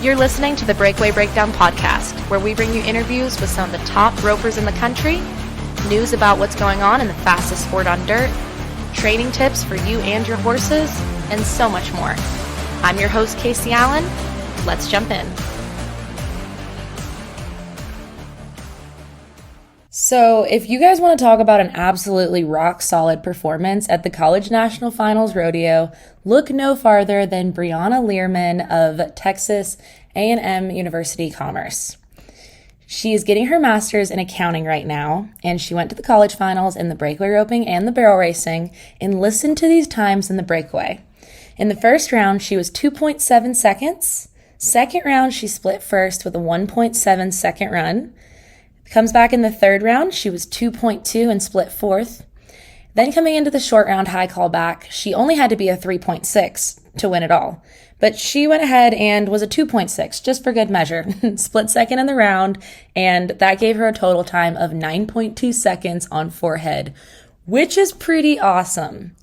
You're listening to the Breakaway Breakdown podcast, where we bring you interviews with some of the top ropers in the country, news about what's going on in the fastest sport on dirt, training tips for you and your horses, and so much more. I'm your host, Casey Allen. Let's jump in. So if you guys want to talk about an absolutely rock-solid performance at the College National Finals Rodeo, look no farther than Bryana Lehrmann of Texas A&M University Commerce. She is getting her master's in accounting right now, and she went to the college finals in the breakaway roping and the barrel racing, and listen to these times in the breakaway. In the first round, she was 2.7 seconds. Second round, she split first with a 1.7 second run. Comes back in the third round, she was 2.2 and split fourth. Then coming into the short round high callback, she only had to be a 3.6 to win it all. But she went ahead and was a 2.6, just for good measure. Split second in the round, and that gave her a total time of 9.2 seconds on forehead, which is pretty awesome.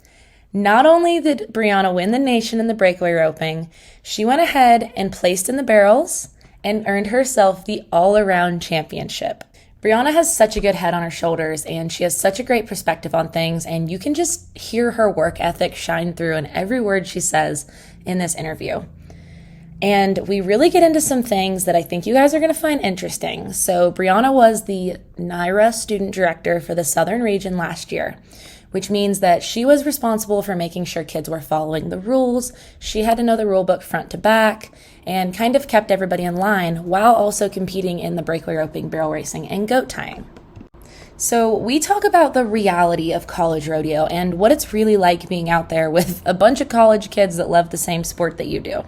Not only did Bryana win the nation in the breakaway roping, she went ahead and placed in the barrels and earned herself the all-around championship. Bryana has such a good head on her shoulders, and she has such a great perspective on things, and you can just hear her work ethic shine through in every word she says in this interview. And we really get into some things that I think you guys are going to find interesting. So Bryana was the NYRA student director for the Southern region last year, which means that she was responsible for making sure kids were following the rules. She had to know the rule book front to back and kind of kept everybody in line while also competing in the breakaway roping, barrel racing, and goat tying. So we talk about the reality of college rodeo and what it's really like being out there with a bunch of college kids that love the same sport that you do.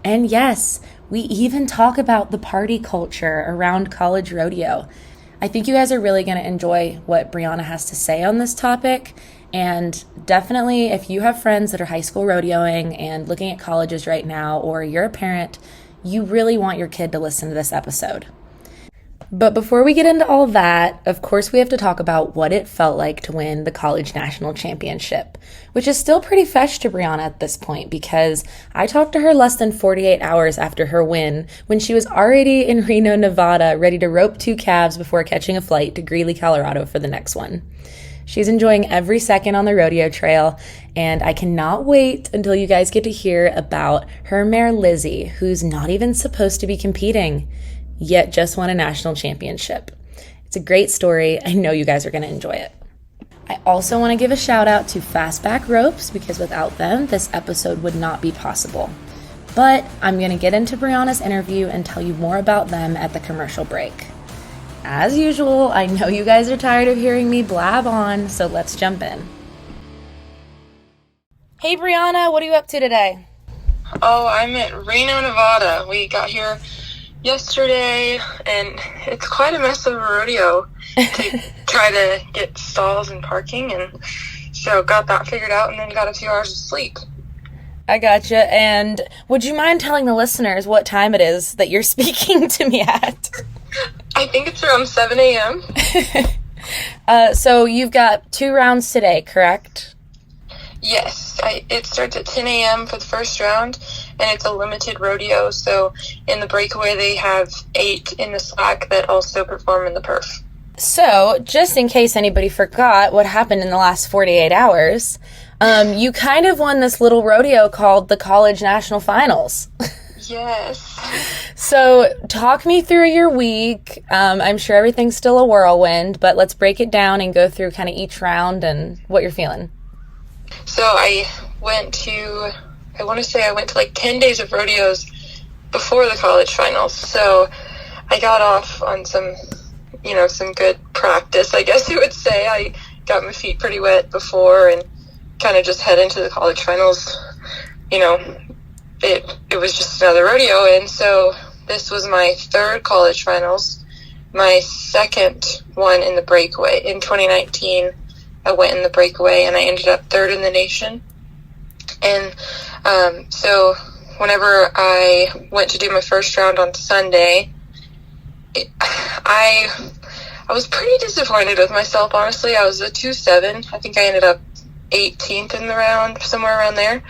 And yes, we even talk about the party culture around college rodeo. I think you guys are really going to enjoy what Bryana has to say on this topic. And definitely, if you have friends that are high school rodeoing and looking at colleges right now, or you're a parent, you really want your kid to listen to this episode. But before we get into all of that, of course, we have to talk about what it felt like to win the College National Championship, which is still pretty fresh to Bryana at this point because I talked to her less than 48 hours after her win when she was already in Reno, Nevada, ready to rope 2 calves before catching a flight to Greeley, Colorado for the next one. She's enjoying every second on the rodeo trail, and I cannot wait until you guys get to hear about her mare Lizzie, who's not even supposed to be competing, yet just won a national championship. It's a great story. I know you guys are going to enjoy it. I also want to give a shout out to Fastback Ropes because without them, this episode would not be possible. But I'm going to get into Bryana's interview and tell you more about them at the commercial break. As usual, I know you guys are tired of hearing me blab on, so let's jump in. Hey Bryana, what are you up to today? Oh, I'm at Reno, Nevada. We got here yesterday, and it's quite a mess of a rodeo to try to get stalls and parking, and so got that figured out, and then got a few hours of sleep. I gotcha, and would you mind telling the listeners what time it is that you're speaking to me at? I think it's around 7 a.m. So you've got 2 rounds today, correct? Yes, it starts at 10 a.m. for the first round, and it's a limited rodeo, so in the breakaway they have 8 in the slack that also perform in the perf. So, just in case anybody forgot what happened in the last 48 hours, you kind of won this little rodeo called the College National Finals. Yes. So, talk me through your week. I'm sure everything's still a whirlwind, but let's break it down and go through kind of each round and what you're feeling. So I went to like 10 days of rodeos before the college finals. So I got off on some good practice, I guess you would say. I got my feet pretty wet before and kind of just head into the college finals. It was just another rodeo. And so this was my 3rd college finals, my 2nd one in the breakaway. In 2019, I went in the breakaway and I ended up 3rd in the nation. And so whenever I went to do my first round on Sunday, I was pretty disappointed with myself, honestly. I was a 2.7. I think I ended up 18th in the round, somewhere around there.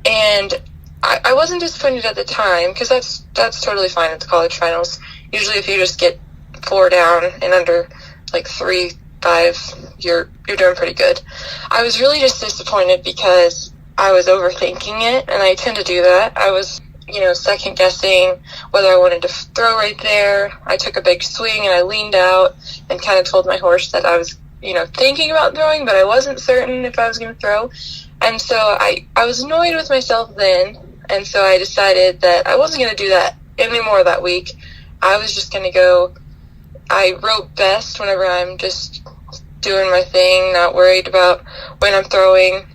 And I wasn't disappointed at the time, because that's totally fine at the college finals. Usually if you just get 4 down in under like 3-5, you're doing pretty good. I was really just disappointed because I was overthinking it, and I tend to do that. I was, second guessing whether I wanted to throw right there. I took a big swing and I leaned out and kind of told my horse that I was, thinking about throwing, but I wasn't certain if I was going to throw. And so I was annoyed with myself then, and so I decided that I wasn't going to do that anymore that week. I was just going to go. I rope best whenever I'm just doing my thing, not worried about when I'm throwing.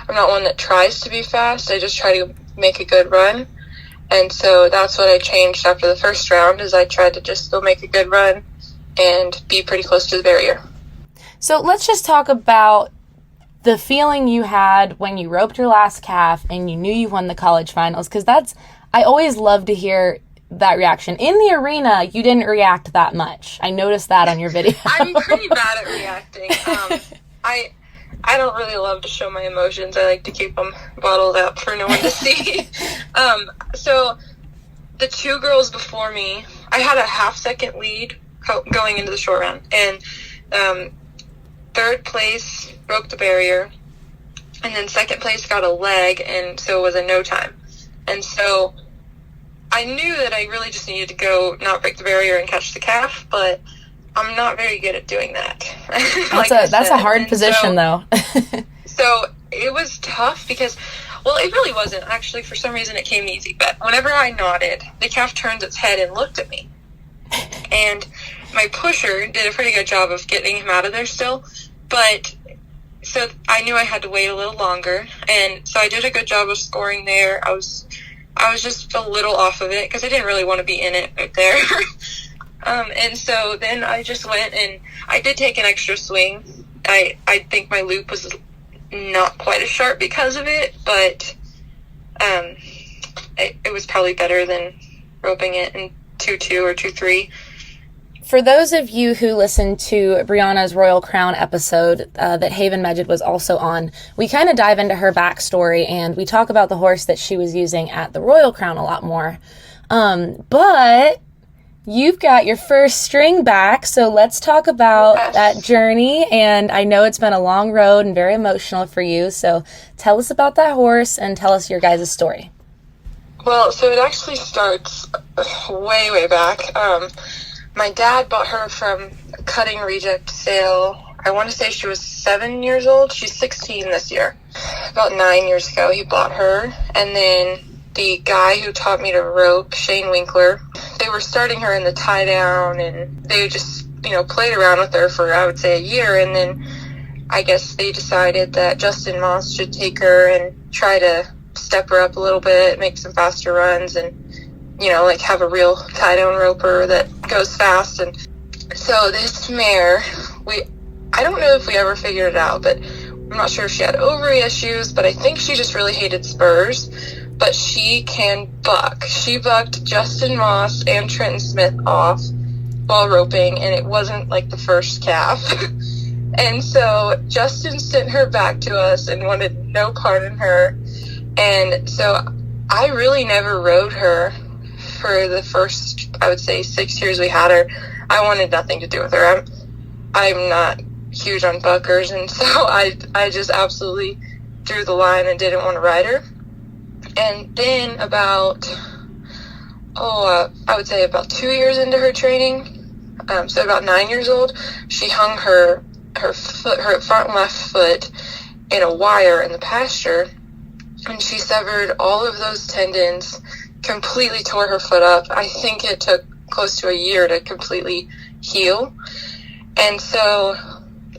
I'm not one that tries to be fast. I just try to make a good run. And so that's what I changed after the first round, is I tried to just go make a good run and be pretty close to the barrier. So let's just talk about the feeling you had when you roped your last calf and you knew you won the college finals, because I always love to hear that reaction. In the arena, you didn't react that much. I noticed that on your video. I'm pretty bad at reacting. I don't really love to show my emotions. I like to keep them bottled up for no one to see. So the 2 girls before me, I had a half-second lead going into the short round, and third place broke the barrier, and then second place got a leg, and so it was a no time. And so I knew that I really just needed to go not break the barrier and catch the calf, but I'm not very good at doing that. That's a hard position, though. So it was tough because, well, it really wasn't. Actually, for some reason, it came easy. But whenever I nodded, the calf turned its head and looked at me. And my pusher did a pretty good job of getting him out of there still. But so I knew I had to wait a little longer. And so I did a good job of scoring there. I was just a little off of it because I didn't really want to be in it right there. And so then I just went, and I did take an extra swing. I think my loop was not quite as sharp because of it, but it was probably better than roping it in 2-2 or 2-3. For those of you who listened to Bryana's Royal Crown episode that Haven Medjid was also on, we kind of dive into her backstory, and we talk about the horse that she was using at the Royal Crown a lot more. But you've got your first string back, so let's talk about that journey. And I know it's been a long road and very emotional for you, so tell us about that horse and tell us your guys' story. Well, so it actually starts way, way back. My dad bought her from a cutting reject sale. I want to say she was 7 years old. She's 16 this year. About 9 years ago, he bought her. And then the guy who taught me to rope, Shane Winkler, they were starting her in the tie down, and they just, played around with her for, I would say, a year. And then I guess they decided that Justin Moss should take her and try to step her up a little bit, make some faster runs, and have a real tie-down roper that goes fast. And so this mare, I don't know if we ever figured it out, but I'm not sure if she had ovary issues, but I think she just really hated spurs. But she can buck. She bucked Justin Moss and Trenton Smith off while roping, and it wasn't like the first calf. And so Justin sent her back to us and wanted no part in her. And so I really never rode her for the first, I would say, 6 years we had her. I wanted nothing to do with her. I'm not huge on buckers, and so I just absolutely drew the line and didn't want to ride her. And then about, I would say about 2 years into her training, so about 9 years old, she hung her front left foot in a wire in the pasture, and she severed all of those tendons, completely tore her foot up. I think it took close to a year to completely heal. And so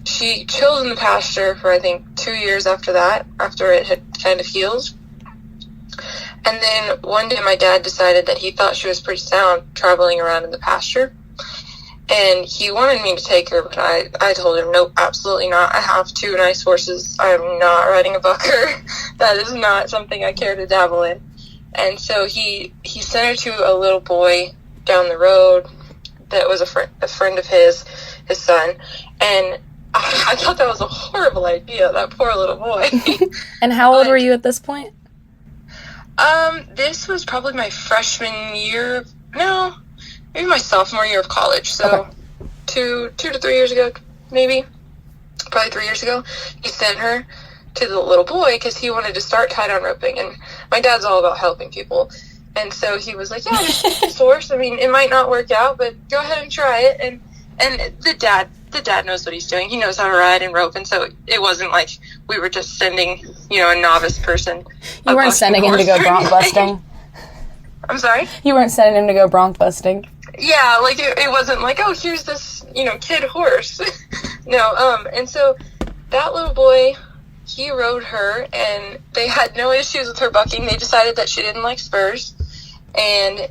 she chilled in the pasture for, I think, 2 years after that, after it had kind of healed. And then one day my dad decided that he thought she was pretty sound traveling around in the pasture. And he wanted me to take her, but I told him, nope, absolutely not. I have 2 nice horses. I'm not riding a bucker. That is not something I care to dabble in. And so he sent her to a little boy down the road that was a friend of his son. And I thought that was a horrible idea, that poor little boy. And how old were you at this point? this was probably my freshman year. No, maybe my sophomore year of college. So Okay. two to 3 years ago, maybe. Probably 3 years ago. He sent her to the little boy because he wanted to start tie-down roping. And my dad's all about helping people. And so he was like, yeah, just take this horse. I mean, it might not work out, but go ahead and try it. And the dad knows what he's doing. He knows how to ride and rope. And so it wasn't like we were just sending, a novice person. You weren't sending him to go bronc busting? I'm sorry? You weren't sending him to go bronc busting? Yeah, like it wasn't like, oh, here's this, kid horse. No, and so that little boy, he rode her, and they had no issues with her bucking. They decided that she didn't like spurs, and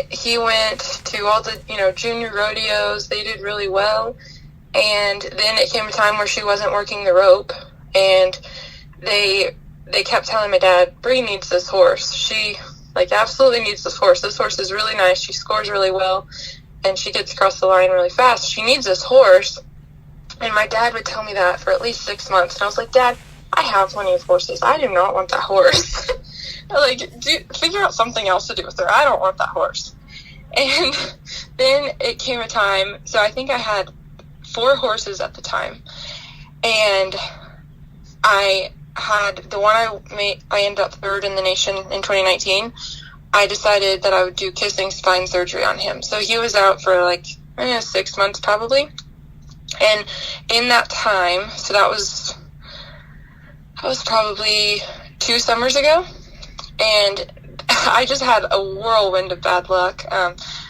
he went to all the, junior rodeos. They did really well, and then it came a time where she wasn't working the rope, and they kept telling my dad, Bree needs this horse. She, absolutely needs this horse. This horse is really nice. She scores really well, and she gets across the line really fast. She needs this horse. And my dad would tell me that for at least 6 months. And I was like, Dad, I have plenty of horses. I do not want that horse. Figure out something else to do with her. I don't want that horse. And then it came a time. So I think I had 4 horses at the time. And I had the one I ended up third in the nation in 2019. I decided that I would do kissing spine surgery on him. So he was out for 6 months probably. And in that time, so that was probably 2 summers ago, and I just had a whirlwind of bad luck.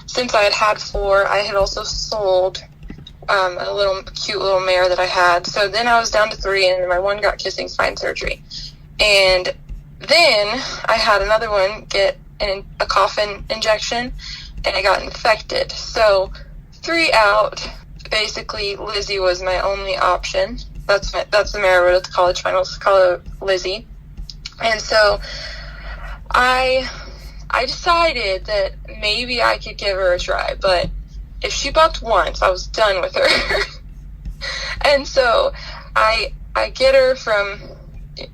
Since I had 4, I had also sold a little cute little mare that I had. So then I was down to 3, and my one got kissing spine surgery. And then I had another one get a coffin injection, and I got infected. So 3 out. Basically, Lizzie was my only option. That's the mare I rode at the college finals. Call her Lizzie. And so I decided that maybe I could give her a try, but if she bucked once, I was done with her. And so I get her from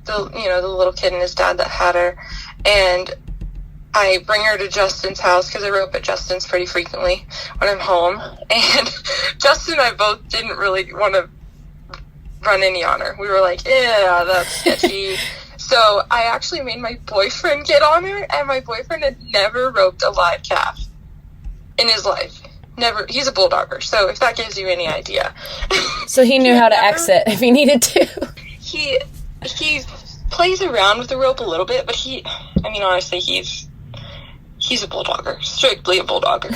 the little kid and his dad that had her, and I bring her to Justin's house because I rope at Justin's pretty frequently when I'm home. And Justin and I both didn't really want to run any on her. We were like, yeah, that's sketchy. So I actually made my boyfriend get on her, and my boyfriend had never roped a live calf in his life. Never. He's a bulldogger, so if that gives you any idea. So he knew how to exit if he needed to. He plays around with the rope a little bit, but honestly, he's a bulldogger, strictly a bulldogger.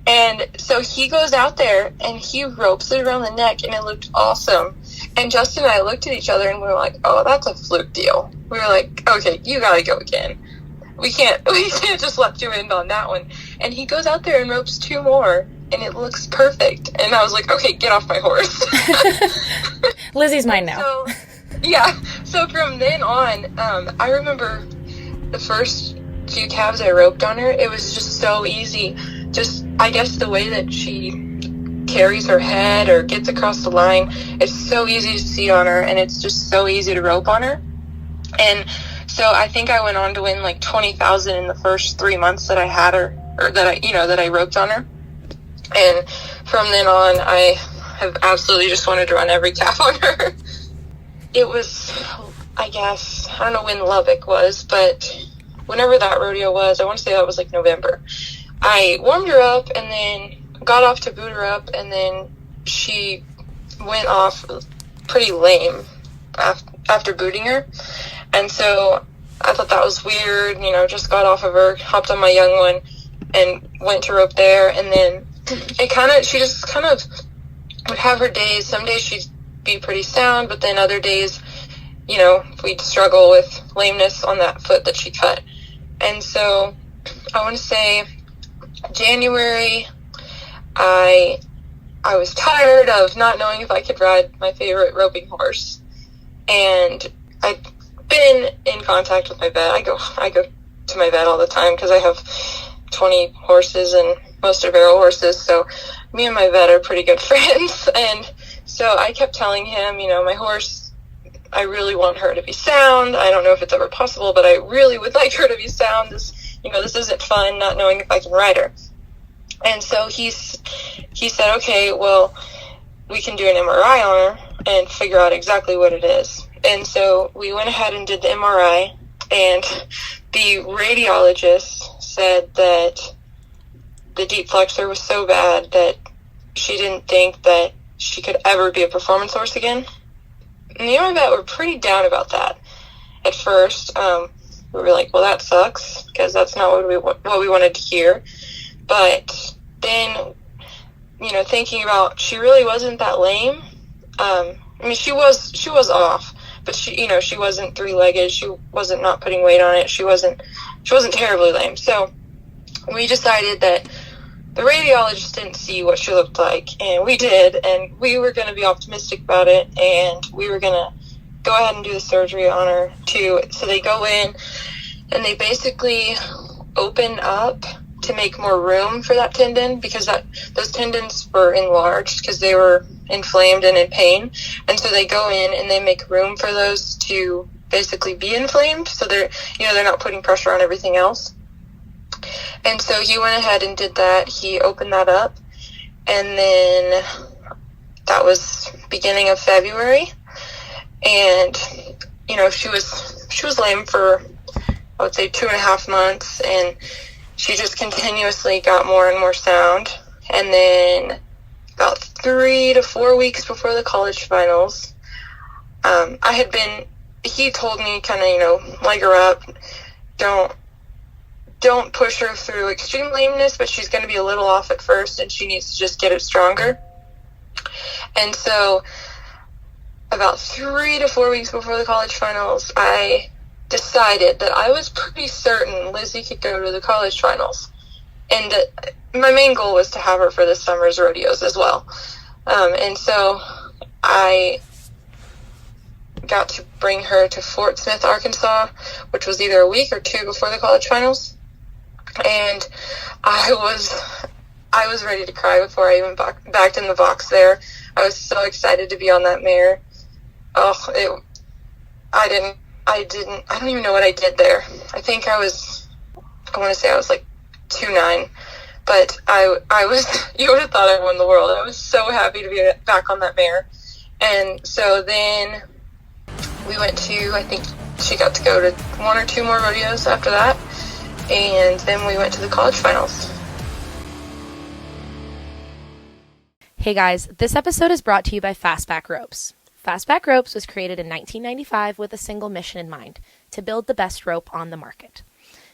And so he goes out there and he ropes it around the neck, and it looked awesome. And Justin and I looked at each other and we were like, oh, that's a fluke deal. We were like, okay, you gotta go again. We can't just let you in on that one. And he goes out there and ropes 2 more, and it looks perfect. And I was like, okay, get off my horse. Lizzie's mine now. So, yeah. So from then on, I remember the first few calves I roped on her, it was just so easy. Just, I guess the way that she carries her head or gets across the line, it's so easy to see on her, and it's just so easy to rope on her. And so I think I went on to win 20,000 in the first 3 months that I had her, or that I roped on her. And from then on, I have absolutely just wanted to run every calf on her. It was, I guess, I don't know when Lubbock was, but whenever that rodeo was, I want to say that was November. I warmed her up and then got off to boot her up, and then she went off pretty lame after booting her. And so I thought that was weird, just got off of her, hopped on my young one, and went to rope there. And then she just kind of would have her days. Some days she'd be pretty sound, but then other days, we'd struggle with lameness on that foot that she cut. And so I want to say January, I was tired of not knowing if I could ride my favorite roping horse. And I'd been in contact with my vet. I go to my vet all the time because I have 20 horses and most are barrel horses. So me and my vet are pretty good friends. And so I kept telling him, my horse, I really want her to be sound. I don't know if it's ever possible, but I really would like her to be sound. this isn't fun, not knowing if I can ride her. And so he said, okay, well, we can do an MRI on her and figure out exactly what it is. And so we went ahead and did the MRI, and the radiologist said that the deep flexor was so bad that she didn't think that she could ever be a performance horse again. Me and my vet were pretty down about that at first. We were like, well, that sucks, because that's not what we wanted to hear. But then, thinking about, she really wasn't that lame. She was off, but she wasn't three-legged. She wasn't not putting weight on it. She wasn't terribly lame. So we decided that the radiologist didn't see what she looked like, and we did, and we were going to be optimistic about it, and we were going to go ahead and do the surgery on her too. So they go in, and they basically open up to make more room for that tendon, because those tendons were enlarged because they were inflamed and in pain. And so they go in and they make room for those to basically be inflamed, so they're not putting pressure on everything else. And so he went ahead and did that. He opened that up, and then that was beginning of February. And she was lame for, I would say, 2.5 months, and she just continuously got more and more sound. And then about 3 to 4 weeks before the college finals, he told me kind of, leg her up, don't push her through extreme lameness, but she's going to be a little off at first, and she needs to just get it stronger. And so about 3 to 4 weeks before the college finals, I decided that I was pretty certain Lizzie could go to the college finals, and that my main goal was to have her for this summer's rodeos as well. And so I got to bring her to Fort Smith, Arkansas, which was either a week or 2 before the college finals. And I was ready to cry before I even backed in the box there. I was so excited to be on that mare. I don't even know what I did there. I think I want to say I was like 2.9, but I was, you would have thought I won the world. I was so happy to be back on that mare. And so then we went to, I think she got to go to 1 or 2 more rodeos after that. And then we went to the college finals. Hey guys, this episode is brought to you by Fastback Ropes. Fastback Ropes was created in 1995 with a single mission in mind, to build the best rope on the market.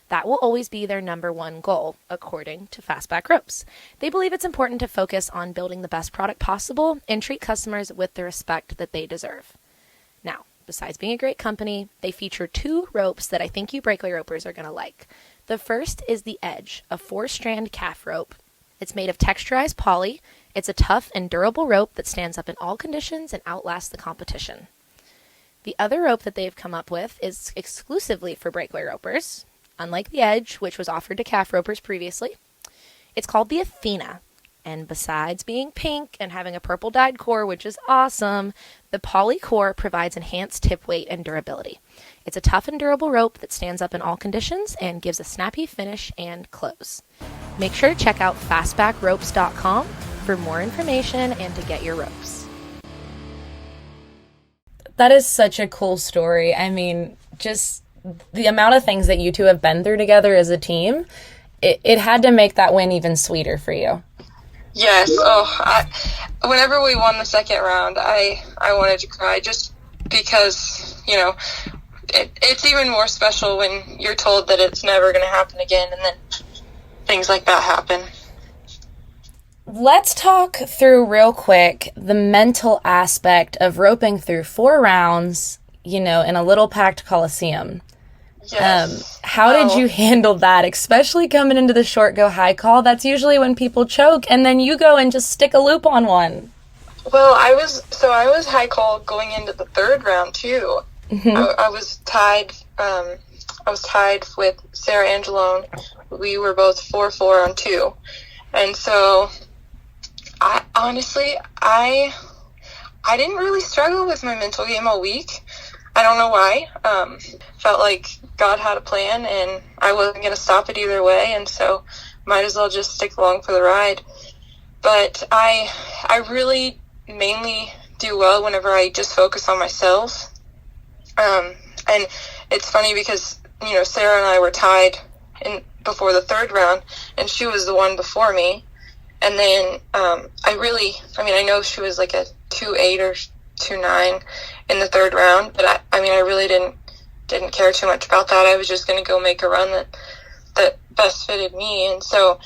That will always be their number one goal, according to Fastback Ropes. They believe it's important to focus on building the best product possible and treat customers with the respect that they deserve. Now, besides being a great company, they feature 2 ropes that I think you breakaway ropers are going to like. The first is the Edge, a 4-strand calf rope. It's made of texturized poly. It's a tough and durable rope that stands up in all conditions and outlasts the competition. The other rope that they've come up with is exclusively for breakaway ropers, unlike the Edge, which was offered to calf ropers previously. It's called the Athena, and besides being pink and having a purple dyed core, which is awesome, the poly core provides enhanced tip weight and durability. It's a tough and durable rope that stands up in all conditions and gives a snappy finish and close. Make sure to check out fastbackropes.com for more information and to get your ropes. That is such a cool story. I mean, just the amount of things that you two have been through together as a team, it had to make that win even sweeter for you. Yes. Whenever we won the second round, I wanted to cry, just because, it's even more special when you're told that it's never going to happen again, and then things like that happen. Let's talk through real quick the mental aspect of roping through 4 rounds, in a little packed coliseum. Yes. How did you handle that, especially coming into the short go high call? That's usually when people choke, and then you go and just stick a loop on one. Well, I was high call going into the 3rd round too. Mm-hmm. I was tied with Sarah Angelone. We were both 4-4 on 2, and so I honestly didn't really struggle with my mental game all week. I don't know why. Felt like God had a plan, and I wasn't going to stop it either way, and so might as well just stick along for the ride. But I really mainly do well whenever I just focus on myself. And it's funny because, Sarah and I were tied before the third round, and she was the one before me. And then I know she was like a 2.8 or 2.9 in the third round, but I really didn't care too much about that. I was just going to go make a run that best fitted me. And so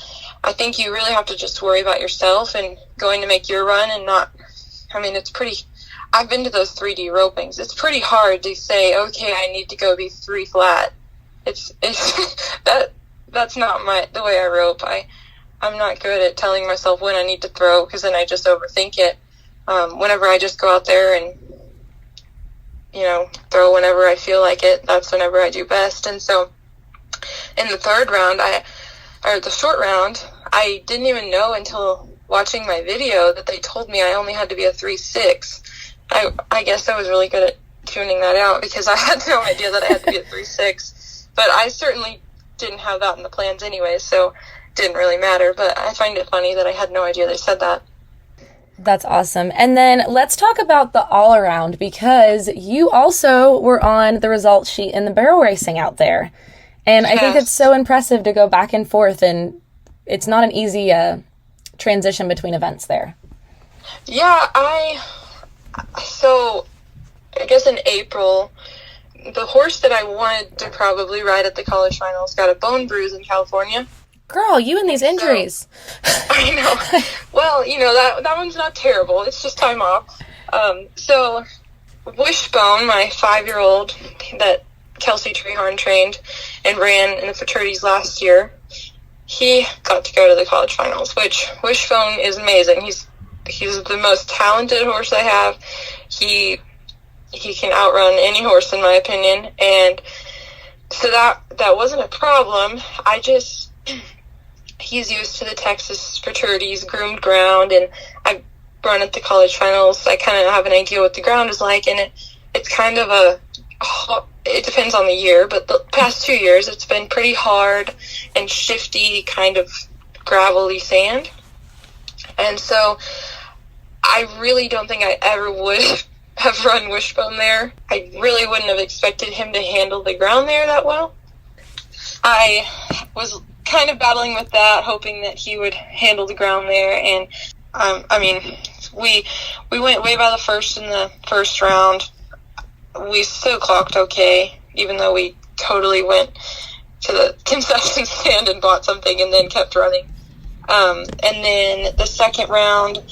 I think you really have to just worry about yourself and going to make your run, and not, it's pretty, I've been to those 3D ropings. It's pretty hard to say, okay, I need to go be 3 flat. It's that's not the way I rope. I'm not good at telling myself when I need to throw, because then I just overthink it. Whenever I just go out there and, throw whenever I feel like it, that's whenever I do best. And so in the third round, the short round, I didn't even know until watching my video that they told me I only had to be a 3.6. I guess I was really good at tuning that out, because I had no idea that I had to be a 3.6. But I certainly didn't have that in the plans anyway, so it didn't really matter. But I find it funny that I had no idea they said that. That's awesome. And then let's talk about the all-around, because you also were on the results sheet in the barrel racing out there. And I think it's so impressive to go back and forth, and it's not an easy transition between events there. Yeah, so I guess in April, the horse that I wanted to probably ride at the college finals got a bone bruise in California. Girl, you and these injuries. So, I know. Well, that one's not terrible. It's just time off. So Wishbone, my 5-year-old that Kelsey Trehorn trained and ran in the fraternities last year, he got to go to the college finals, which Wishbone is amazing. He's the most talented horse I have. He can outrun any horse, in my opinion. And so that wasn't a problem. He's used to the Texas fraternities, groomed ground, and I've run at the college finals. I kind of have an idea what the ground is like, and it's kind of it depends on the year, but the past 2 years it's been pretty hard and shifty, kind of gravelly sand. And so I really don't think I ever would have run Wishbone there. I really wouldn't have expected him to handle the ground there that well. I was kind of battling with that, hoping that he would handle the ground there. And we went way by the first in the first round. We still clocked okay, even though we totally went to the concession stand and bought something and then kept running. And then the second round,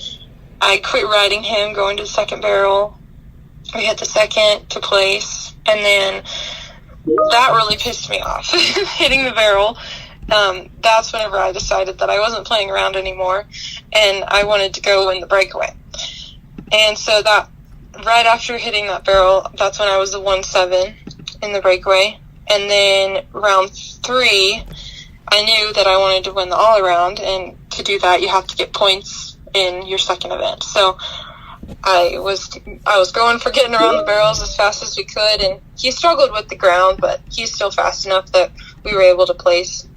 I quit riding him going to the second barrel. We hit the second to place, and then that really pissed me off, hitting the barrel. That's whenever I decided that I wasn't playing around anymore, and I wanted to go win the breakaway. And so that, right after hitting that barrel, that's when I was the 1.7 in the breakaway. And then round 3, I knew that I wanted to win the all-around, and to do that, you have to get points in your second event. So I was going for getting around the barrels as fast as we could, and he struggled with the ground, but he's still fast enough that we were able to place.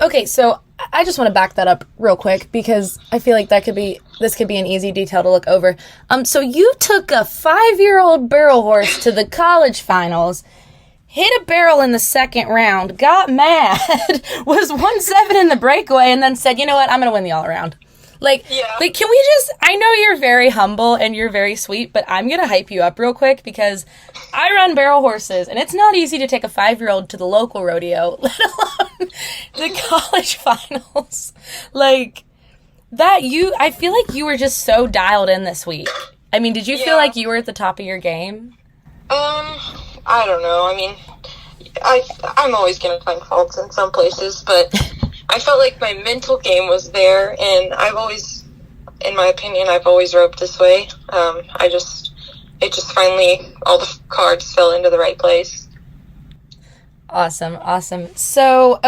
Okay, so I just want to back that up real quick, because I feel like this could be an easy detail to look over. So you took a 5-year-old barrel horse to the college finals, hit a barrel in the second round, got mad, was 1.7 in the breakaway, and then said, you know what, I'm going to win the all-around. Like, can we just, I know you're very humble and you're very sweet, but I'm going to hype you up real quick, because I run barrel horses, and it's not easy to take a 5-year-old to the local rodeo, let alone the college finals. Like, I feel like you were just so dialed in this week. I mean, did you feel like you were at the top of your game? I don't know. I mean, I'm always going to find faults in some places, but I felt like my mental game was there, and I've always, in my opinion, I've always roped this way. It just finally, all the cards fell into the right place. Awesome. So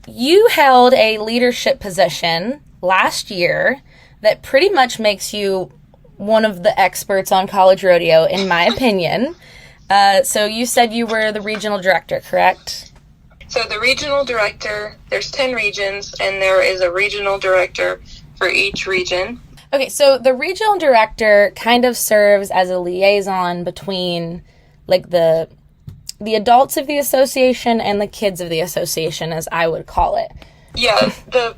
you held a leadership position last year that pretty much makes you one of the experts on college rodeo, in my opinion. So you said you were the regional director, correct? So the regional director, there's 10 regions, and there is a regional director for each region. Okay, so the regional director kind of serves as a liaison between, like, the adults of the association and the kids of the association, as I would call it. Yeah, the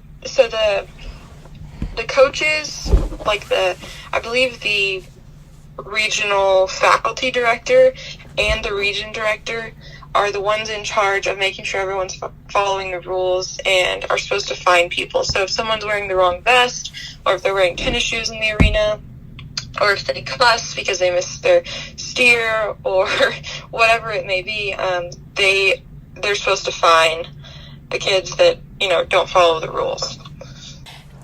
coaches, like I believe the regional faculty director and the region director are the ones in charge of making sure everyone's following the rules and are supposed to fine people. So if someone's wearing the wrong vest, or if they're wearing tennis shoes in the arena, or if they cuss because they missed their steer, or whatever it may be, they're supposed to fine the kids that, don't follow the rules.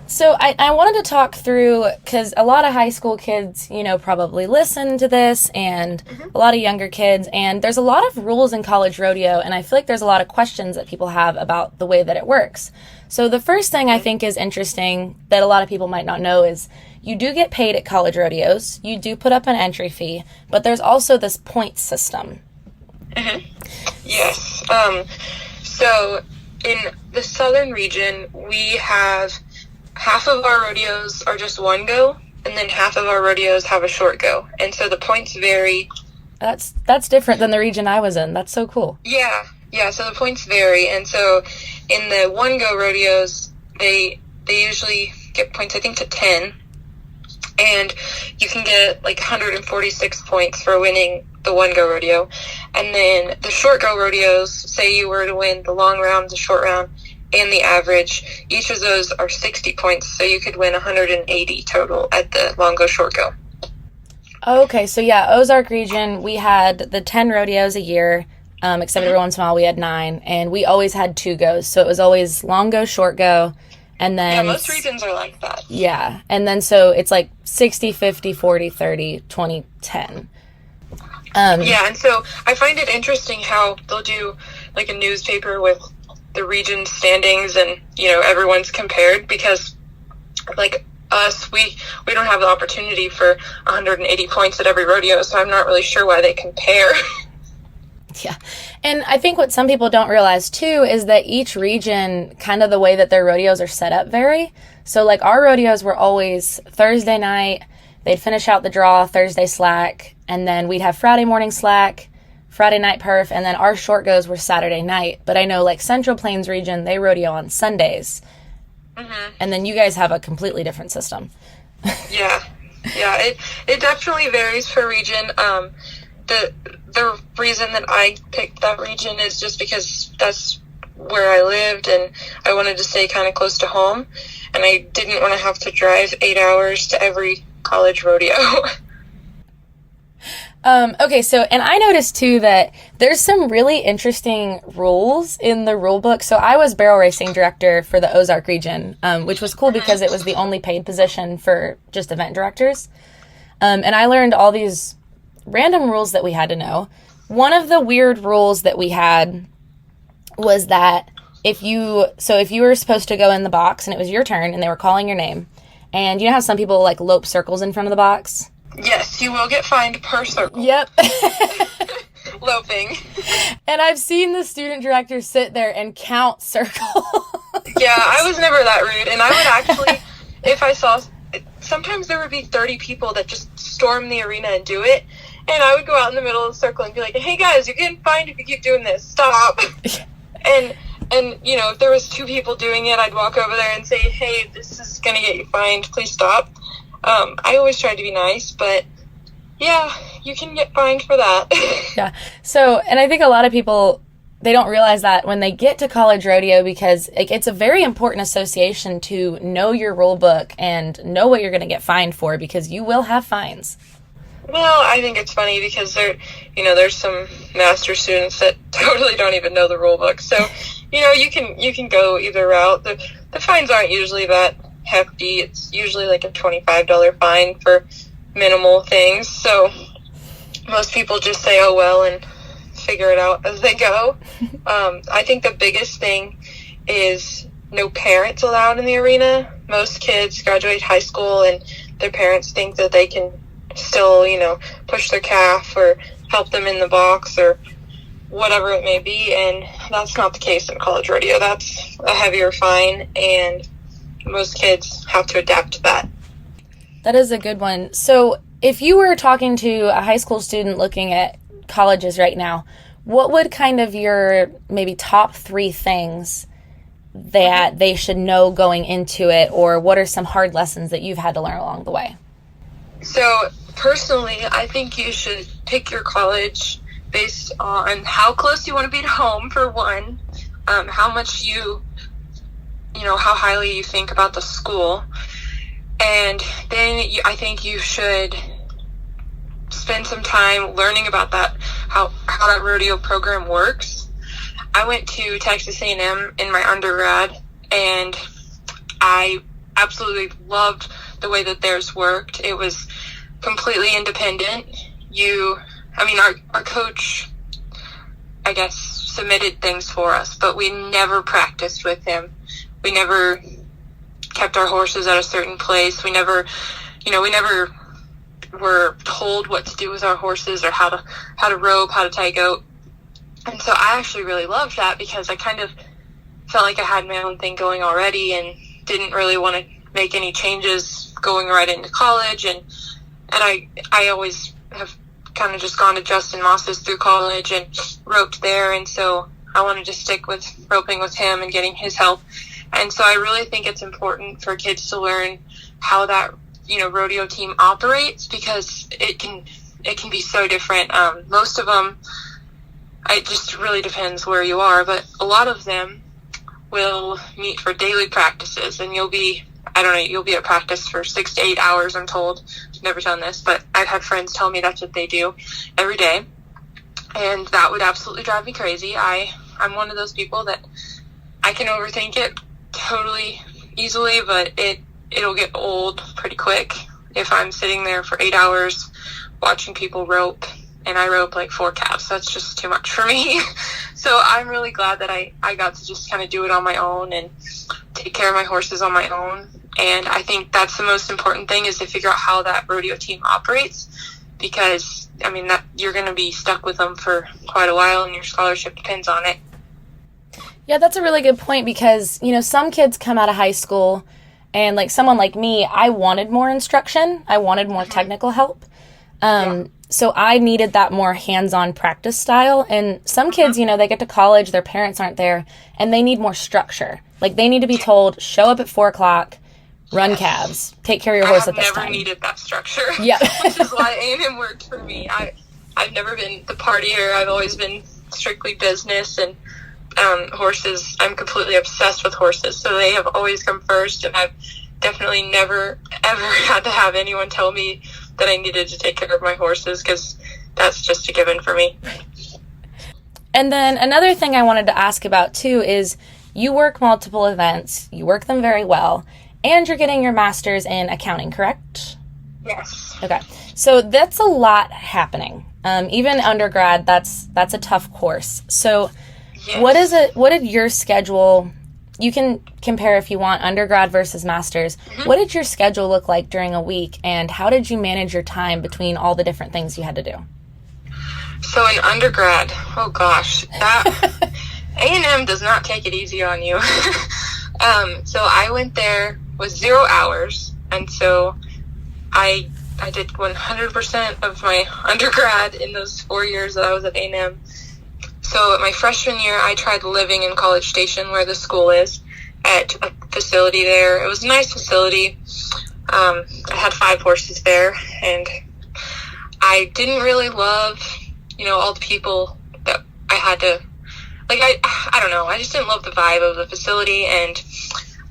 So I wanted to talk through, because a lot of high school kids, probably listen to this, and a lot of younger kids, and there's a lot of rules in college rodeo, and I feel like there's a lot of questions that people have about the way that it works. So the first thing I think is interesting that a lot of people might not know is you do get paid at college rodeos, you do put up an entry fee, but there's also this point system. Mm-hmm. Yes. So in the southern region, we have half of our rodeos are just one go, and then half of our rodeos have a short go. And so the points vary. That's different than the region I was in. That's so cool. Yeah, so the points vary. And so in the one go rodeos, they usually get points, I think, to 10. And you can get like 146 points for winning the one go rodeo. And then the short go rodeos, say you were to win the long round, the short round, and the average, each of those are 60 points, so you could win 180 total at the long go, short go. Okay, so yeah, Ozark region, we had the 10 rodeos a year, except every once in a while we had 9, and we always had 2 goes, so it was always long go, short go, and then... Yeah, most regions are like that. Yeah, and then so it's like 60, 50, 40, 30, 20, 10. Yeah, and so I find it interesting how they'll do like a newspaper with the region standings and, everyone's compared, because like us, we don't have the opportunity for 180 points at every rodeo, so I'm not really sure why they compare. Yeah. And I think what some people don't realize too is that each region, kind of the way that their rodeos are set up vary. So like our rodeos were always Thursday night, they'd finish out the draw Thursday slack, and then we'd have Friday morning slack, Friday night perf, and then our short goes were Saturday night. But I know like Central Plains region, they rodeo on Sundays. Mm-hmm. And then you guys have a completely different system. Yeah, it definitely varies per region. The reason that I picked that region is just because that's where I lived, and I wanted to stay kind of close to home, and I didn't want to have to drive 8 hours to every college rodeo. Okay, so, and I noticed too that there's some really interesting rules in the rule book. So I was barrel racing director for the Ozark region, which was cool because it was the only paid position for just event directors. And I learned all these random rules that we had to know. One of the weird rules that we had was that if you were supposed to go in the box and it was your turn and they were calling your name, and you know how some people like lope circles in front of the box? Yes, you will get fined per circle. Yep. Loping. And I've seen the student director sit there and count circles. Yeah, I was never that rude. And I would actually, if I saw, sometimes there would be 30 people that just storm the arena and do it. And I would go out in the middle of the circle and be like, hey guys, you're getting fined if you keep doing this. Stop. And if there was 2 people doing it, I'd walk over there and say, hey, this is going to get you fined. Please stop. I always tried to be nice, but yeah, you can get fined for that. Yeah. So, and I think a lot of people, they don't realize that when they get to college rodeo, because it's a very important association to know your rule book and know what you're going to get fined for, because you will have fines. Well, I think it's funny because there's some master students that totally don't even know the rule book. So, you can go either route. The fines aren't usually that hefty. It's usually like a $25 fine for minimal things. So most people just say, oh, well, and figure it out as they go. I think the biggest thing is no parents allowed in the arena. Most kids graduate high school and their parents think that they can still, push their calf or help them in the box or whatever it may be, and that's not the case in college rodeo. That's a heavier fine, and most kids have to adapt to that. That is a good one. So if you were talking to a high school student looking at colleges right now, what would kind of your maybe top 3 things that they should know going into it, or what are some hard lessons that you've had to learn along the way? So personally, I think you should pick your college based on how close you want to be to home, for one, how much how highly you think about the school. And then I think you should spend some time learning about that, how that rodeo program works. I went to Texas A&M in my undergrad, and I absolutely loved the way that theirs worked. It was completely independent. Our coach, I guess, submitted things for us, but we never practiced with him. We never kept our horses at a certain place. We never were told what to do with our horses or how to rope, how to tie goat. And so I actually really loved that, because I kind of felt like I had my own thing going already and didn't really want to make any changes going right into college. And I always have kind of just gone to Justin Moss's through college and roped there. And so I wanted to stick with roping with him and getting his help. And so I really think it's important for kids to learn how that, rodeo team operates, because it can be so different. Most of them, it just really depends where you are, but a lot of them will meet for daily practices, and you'll be at practice for 6 to 8 hours, I'm told. I've never done this, but I've had friends tell me that's what they do every day, and that would absolutely drive me crazy. I'm one of those people that I can overthink it totally easily, but it'll get old pretty quick if I'm sitting there for 8 hours watching people rope, and I rope like 4 calves. That's just too much for me. So I'm really glad that I got to just kind of do it on my own and take care of my horses on my own. And I think that's the most important thing, is to figure out how that rodeo team operates, because that you're going to be stuck with them for quite a while, and your scholarship depends on it. Yeah, that's a really good point, because, some kids come out of high school, and like someone like me, I wanted more instruction. I wanted more technical help. So I needed that more hands-on practice style. And some kids, they get to college, their parents aren't there, and they need more structure. Like, they need to be told, show up at 4:00, run calves, take care of your horse at this time. I've never needed that structure. Yeah. Which is why A&M worked for me. I've never been the partier. I've always been strictly business, and horses, I'm completely obsessed with horses. So they have always come first, and I've definitely never, ever had to have anyone tell me that I needed to take care of my horses, because that's just a given for me. And then another thing I wanted to ask about too is, you work multiple events, you work them very well, and you're getting your master's in accounting, correct? Yes. Okay. So that's a lot happening. Even undergrad, that's a tough course. So yes. What did your schedule, you can compare if you want undergrad versus master's. Mm-hmm. What did your schedule look like during a week, and how did you manage your time between all the different things you had to do? So in undergrad, oh gosh, that A&M does not take it easy on you. So I went there with 0 hours, and so I did 100% of my undergrad in those 4 years that I was at A&M. So my freshman year, I tried living in College Station, where the school is, at a facility there. It was a nice facility. I had 5 horses there, and I didn't really love, all the people that I had to, I don't know, I just didn't love the vibe of the facility, and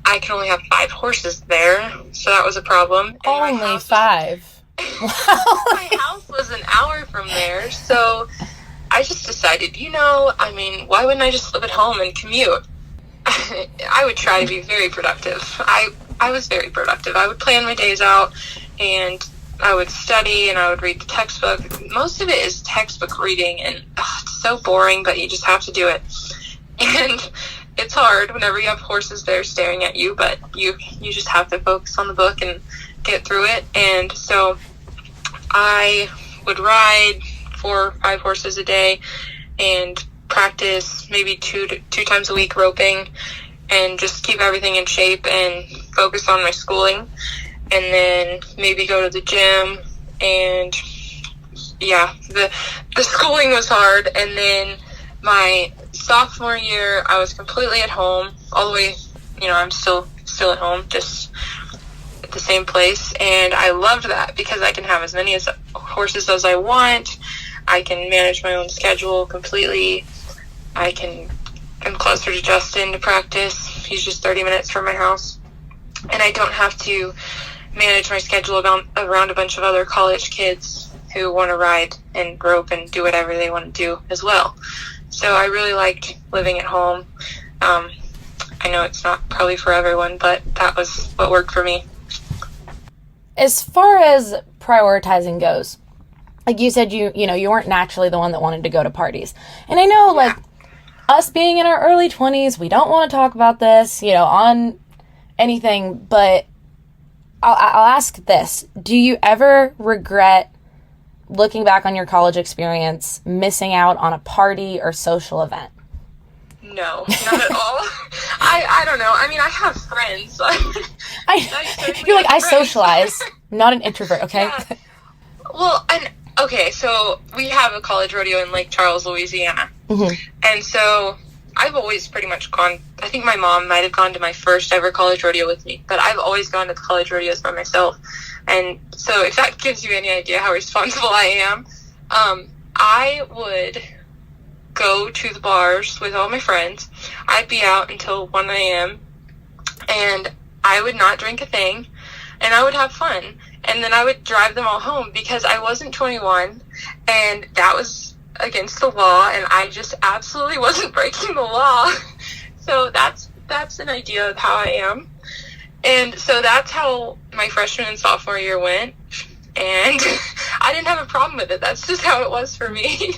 I can only have 5 horses there, so that was a problem. And only 5? My house was an hour from there, so I just decided, why wouldn't I just live at home and commute? I would try to be very productive. I was very productive. I would plan my days out, and I would study, and I would read the textbook. Most of it is textbook reading, and it's so boring, but you just have to do it. And it's hard whenever you have horses there staring at you, but you just have to focus on the book and get through it. And so I would ride 4 or 5 horses a day and practice maybe two times a week roping, and just keep everything in shape and focus on my schooling, and then maybe go to the gym. And yeah, the schooling was hard. And then my sophomore year, I was completely at home all the way. I'm still at home, just at the same place, and I loved that because I can have as many horses as I want. I can manage my own schedule completely. I'm closer to Justin to practice. He's just 30 minutes from my house, and I don't have to manage my schedule around a bunch of other college kids who want to ride and rope and do whatever they want to do as well. So I really liked living at home. I know it's not probably for everyone, but that was what worked for me. As far as prioritizing goes, like you said, you weren't naturally the one that wanted to go to parties. And I know, like, us being in our early 20s, we don't want to talk about this, on anything, but I'll ask this. Do you ever regret, looking back on your college experience, missing out on a party or social event? No, not at all. I don't know. I mean, I have friends. You're like, I socialize, not an introvert, okay? Yeah. Well, okay, so we have a college rodeo in Lake Charles, Louisiana. Mm-hmm. And so I've always pretty much gone. I think my mom might have gone to my first ever college rodeo with me, but I've always gone to the college rodeos by myself. And so if that gives you any idea how responsible I am, I would go to the bars with all my friends. I'd be out until 1 a.m. and I would not drink a thing, and I would have fun. And then I would drive them all home because I wasn't 21, and that was against the law, and I just absolutely wasn't breaking the law. So that's an idea of how I am. And so that's how my freshman and sophomore year went, and I didn't have a problem with it. That's just how it was for me.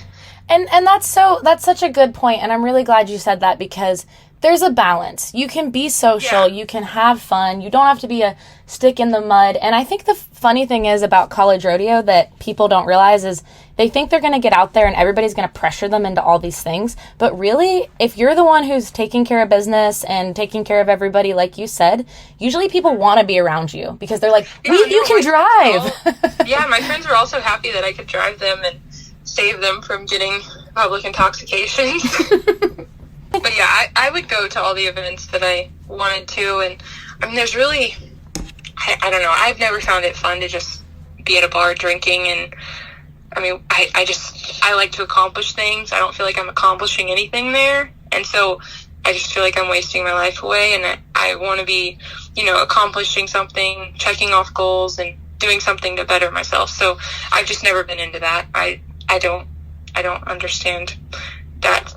And that's such a good point, and I'm really glad you said that, because there's a balance. You can be social, you can have fun, you don't have to be a stick in the mud. And I think the funny thing is about college rodeo that people don't realize is they think they're going to get out there and everybody's going to pressure them into all these things. But really, if you're the one who's taking care of business and taking care of everybody, like you said, usually people want to be around you because they're like, you can drive. Yeah, my friends were also happy that I could drive them and save them from getting public intoxication. But yeah, I would go to all the events that I wanted to, and I mean, there's really, I don't know, I've never found it fun to just be at a bar drinking, and I mean, I like to accomplish things. I don't feel like I'm accomplishing anything there, and so I just feel like I'm wasting my life away, and I want to be, accomplishing something, checking off goals, and doing something to better myself. So I've just never been into that. I don't understand that,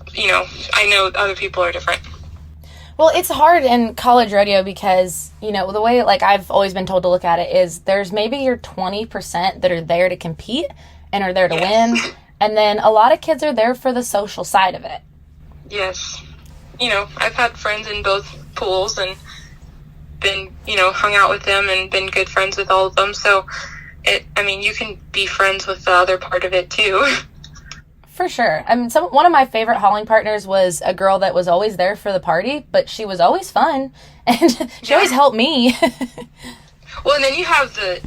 I know other people are different. Well, it's hard in college rodeo because, the way, like, I've always been told to look at it is there's maybe your 20% that are there to compete and are there to win. And then a lot of kids are there for the social side of it. Yes. I've had friends in both pools and been, hung out with them and been good friends with all of them. So, you can be friends with the other part of it too. For sure. I mean, one of my favorite hauling partners was a girl that was always there for the party, but she was always fun, and she always helped me. Well, and then you have the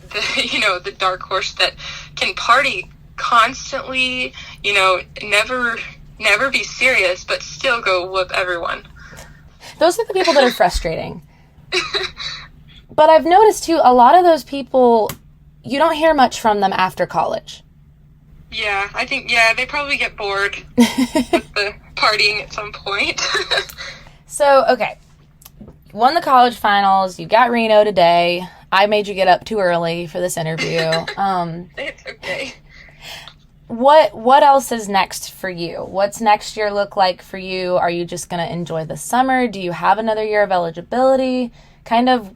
the dark horse that can party constantly, never be serious, but still go whoop everyone. Those are the people that are frustrating. But I've noticed, too, a lot of those people, you don't hear much from them after college. Yeah, I think, they probably get bored with the partying at some point. So, okay. Won the college finals. You got Reno today. I made you get up too early for this interview. It's okay. What else is next for you? What's next year look like for you? Are you just going to enjoy the summer? Do you have another year of eligibility? Kind of,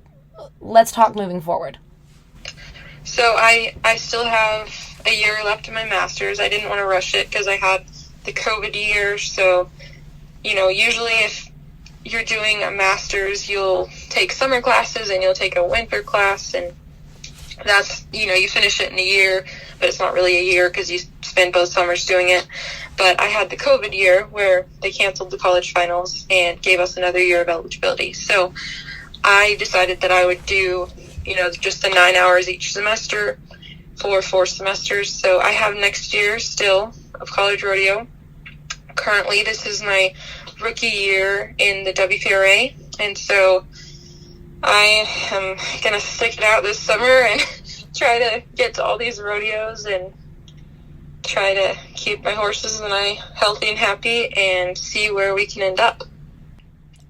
let's talk moving forward. So I still have a year left in my master's. I didn't want to rush it because I had the COVID year. So, usually if you're doing a master's, you'll take summer classes and you'll take a winter class, and that's, you finish it in a year, but it's not really a year because you spend both summers doing it. But I had the COVID year where they canceled the college finals and gave us another year of eligibility. So I decided that I would do, just the 9 hours each semester for 4 semesters. So I have next year still of college rodeo. Currently, this is my rookie year in the WPRA, and so I am going to stick it out this summer and try to get to all these rodeos and try to keep my horses and I healthy and happy and see where we can end up.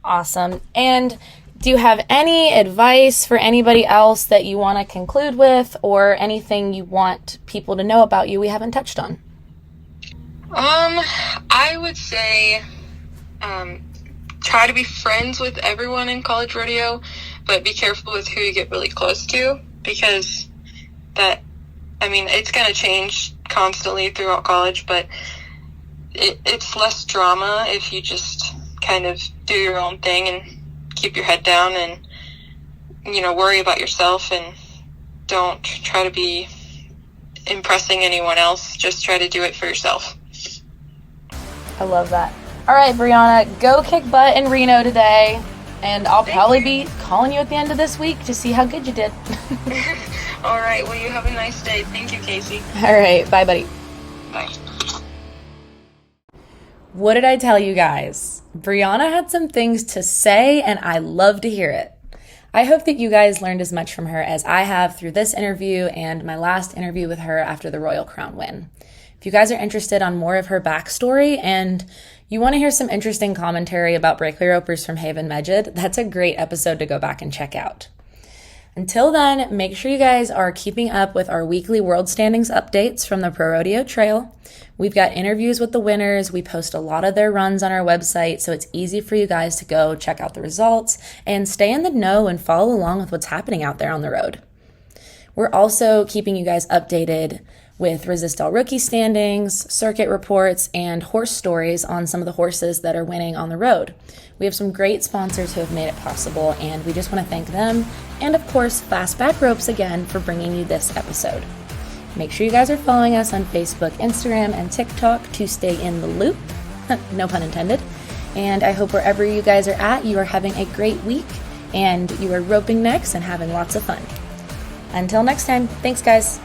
Awesome. And do you have any advice for anybody else that you want to conclude with, or anything you want people to know about you we haven't touched on? I would say try to be friends with everyone in college rodeo, but be careful with who you get really close to, because it's going to change constantly throughout college, but it's less drama if you just kind of do your own thing and keep your head down and, worry about yourself and don't try to be impressing anyone else. Just try to do it for yourself. I love that. All right, Bryana, go kick butt in Reno today, and I'll probably be calling you at the end of this week to see how good you did. All right, well, you have a nice day. Thank you, Casey. All right, bye, buddy. Bye. What did I tell you guys? Bryana had some things to say, and I love to hear it. I hope that you guys learned as much from her as I have through this interview and my last interview with her after the Royal Crown win. If you guys are interested on more of her backstory and you want to hear some interesting commentary about breakaway ropers from Haven Medjid, that's a great episode to go back and check out. Until then, make sure you guys are keeping up with our weekly world standings updates from the Pro Rodeo Trail. We've got interviews with the winners. We post a lot of their runs on our website, so it's easy for you guys to go check out the results and stay in the know and follow along with what's happening out there on the road. We're also keeping you guys updated with Resistol rookie standings, circuit reports, and horse stories on some of the horses that are winning on the road. We have some great sponsors who have made it possible, and we just want to thank them, and of course, Fastback Ropes again for bringing you this episode. Make sure you guys are following us on Facebook, Instagram, and TikTok to stay in the loop. No pun intended. And I hope wherever you guys are at, you are having a great week, and you are roping necks and having lots of fun. Until next time, thanks guys.